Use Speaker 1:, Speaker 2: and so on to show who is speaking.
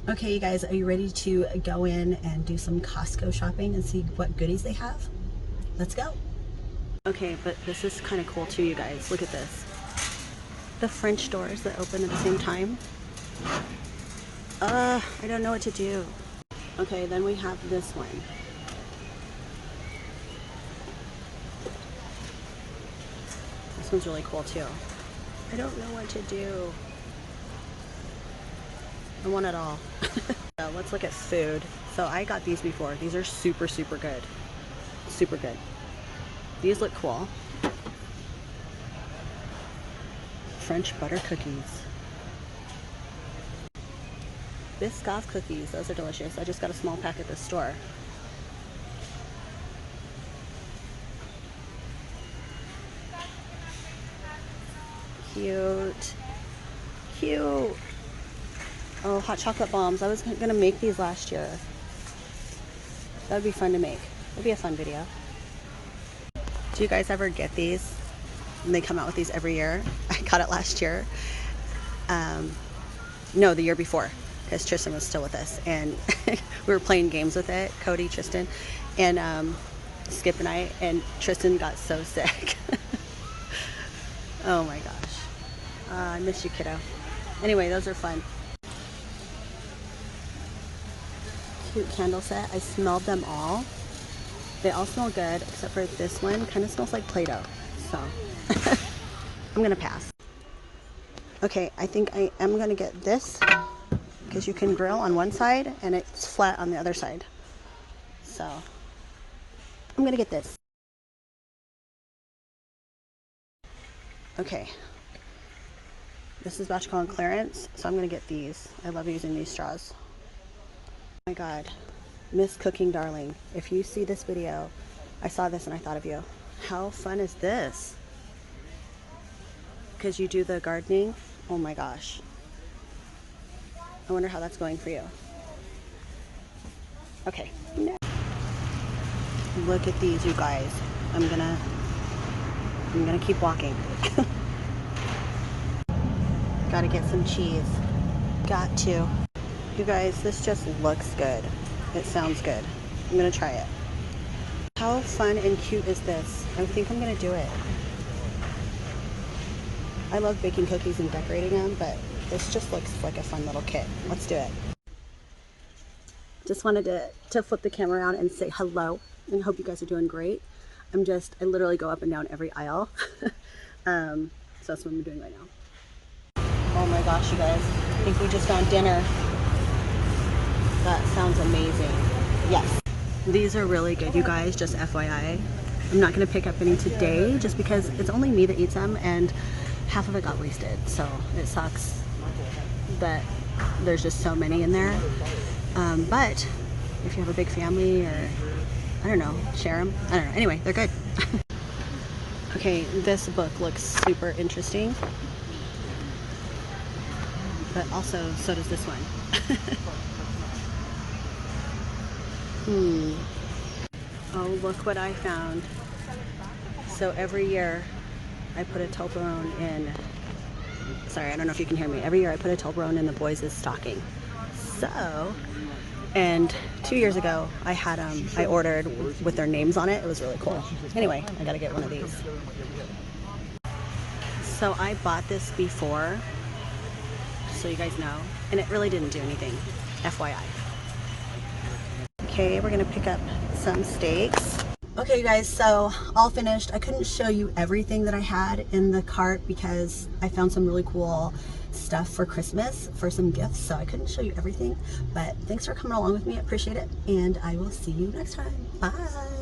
Speaker 1: Okay, you guys, are you ready to go in and do some Costco shopping and see what goodies they have? Let's go. Okay, but this is kind of cool too, you guys. Look at this. The French doors that open at the same time. I don't know what to do. Okay, then we have this one. This one's really cool too. I don't know what to do. I want it all. So let's look at food. So I got these before. These are super, super good. Super good. These look cool. French butter cookies. Biscoff cookies. Those are delicious. I just got a small pack at the store. Cute. Cute. Oh, hot chocolate bombs. I was gonna make these last year. That would be fun to make. It'd be a fun video. Do you guys ever get these? And they come out with these every year. I got it last year. No, the year before, because Tristan was still with us, and we were playing games with it. Cody, Tristan, and Skip and I. And Tristan got so sick. Oh my gosh. I miss you, kiddo. Anyway, those are fun. Cute candle set. I smelled them all. They all smell good, except for this one. Kind of smells like Play-Doh. So, I'm going to pass. Okay, I think I am going to get this, because you can grill on one side, and it's flat on the other side. So, I'm going to get this. Okay. This is about to go on clearance, so I'm going to get these. I love using these straws. Oh my god. Miss Cooking Darling. If you see this video, I saw this and I thought of you. How fun is this? Because you do the gardening. Oh my gosh. I wonder how that's going for you. Okay. Look at these, you guys. I'm gonna keep walking. Gotta get some cheese. Got to. You guys, this just looks good. It sounds good. I'm gonna try it. How fun and cute is this? I think I'm gonna do it. I love baking cookies and decorating them, but this just looks like a fun little kit. Let's do it. Just wanted to flip the camera around and say hello, and hope you guys are doing great. I literally go up and down every aisle. So that's what I'm doing right now. Oh my gosh, you guys. I think we just found dinner. That sounds amazing. Yes. These are really good, you guys, just FYI. I'm not going to pick up any today just because it's only me that eats them and half of it got wasted. So it sucks that there's just so many in there. But if you have a big family or, I don't know, share them. I don't know. Anyway, they're good. Okay, this book looks super interesting. But also, so does this one. Oh, look what I found. So every year I put a Toblerone in, sorry, I don't know if you can hear me. Every year I put a Toblerone in the boys' stocking. So, and 2 years ago I had I ordered with their names on it. It was really cool. Anyway, I gotta get one of these. So I bought this before, so you guys know, and it really didn't do anything, FYI. Okay, we're gonna pick up some steaks. Okay, you guys, so all finished. I couldn't show you everything that I had in the cart because I found some really cool stuff for Christmas for some gifts, so I couldn't show you everything. But thanks for coming along with me. I appreciate it, and I will see you next time. Bye.